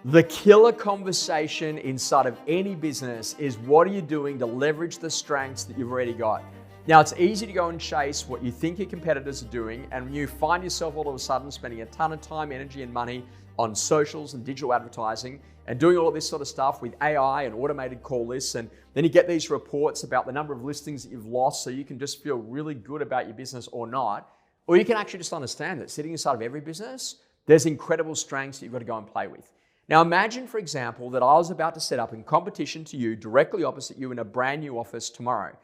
The killer conversation inside of any business is, what are you doing to leverage the strengths that you've already got? Now, it's easy to go and chase what you think your competitors are doing, and you find yourself all of a sudden spending a ton of time, energy, and money on socials and digital advertising and doing all of this sort of stuff with AI and automated call lists. And then you get these reports about the number of listings that you've lost, so you can just feel really good about your business or not. Or you can actually just understand that sitting inside of every business, there's incredible strengths that you've got to go and play with. Now imagine, for example, that I was about to set up in competition to you, directly opposite you in a brand new office tomorrow.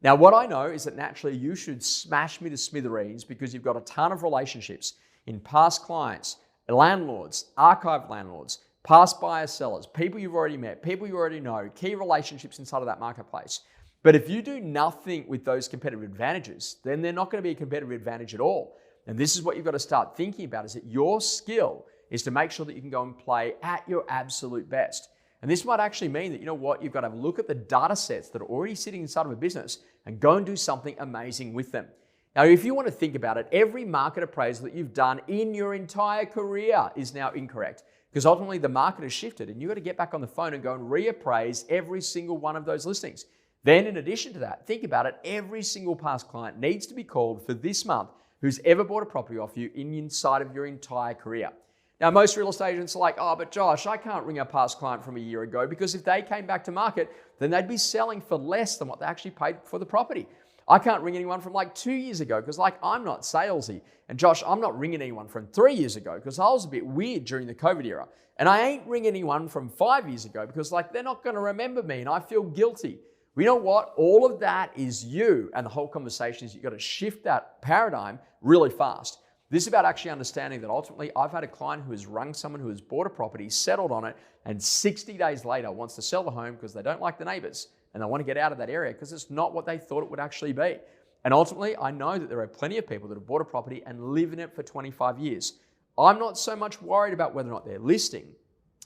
Now what I know is that naturally you should smash me to smithereens because you've got a ton of relationships in past clients, landlords, archive landlords, past buyer sellers, people you've already met, people you already know, key relationships inside of that marketplace. But if you do nothing with those competitive advantages, then they're not going to be a competitive advantage at all. And this is what you've got to start thinking about, is that your skill is to make sure that you can go and play at your absolute best. And this might actually mean that, you know what, you've got to have a look at the data sets that are already sitting inside of a business and go and do something amazing with them. Now, if you want to think about it, every market appraisal that you've done in your entire career is now incorrect, because ultimately the market has shifted and you've got to get back on the phone and go and reappraise every single one of those listings. Then in addition to that, think about it, every single past client needs to be called for this month who's ever bought a property off you inside of your entire career. Now, most real estate agents are like, oh, but Josh, I can't ring a past client from a year ago, because if they came back to market, then they'd be selling for less than what they actually paid for the property. I can't ring anyone from like 2 years ago because I'm not salesy. And Josh, I'm not ringing anyone from 3 years ago because I was a bit weird during the COVID era. And I ain't ringing anyone from 5 years ago because they're not going to remember me and I feel guilty. Well, you know what? All of that is you. And the whole conversation is you've got to shift that paradigm really fast. This is about actually understanding that ultimately I've had a client who has rung someone who has bought a property, settled on it, and 60 days later wants to sell the home because they don't like the neighbors and they want to get out of that area because it's not what they thought it would actually be. And ultimately, I know that there are plenty of people that have bought a property and live in it for 25 years. I'm not so much worried about whether or not they're listing.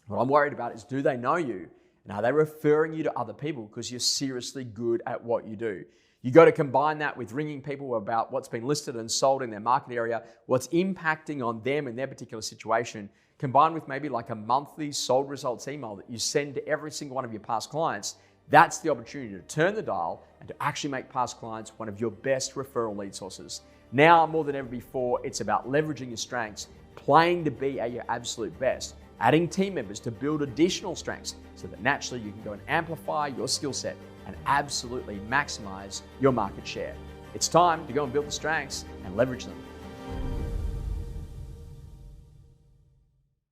What I'm worried about is, do they know you? And are they referring you to other people because you're seriously good at what you do? You got to combine that with ringing people about what's been listed and sold in their market area, what's impacting on them in their particular situation, combined with maybe like a monthly sold results email that you send to every single one of your past clients. That's the opportunity to turn the dial and to actually make past clients one of your best referral lead sources. Now, more than ever before, it's about leveraging your strengths, playing to be at your absolute best, adding team members to build additional strengths so that naturally you can go and amplify your skill set and absolutely maximize your market share. It's time to go and build the strengths and leverage them.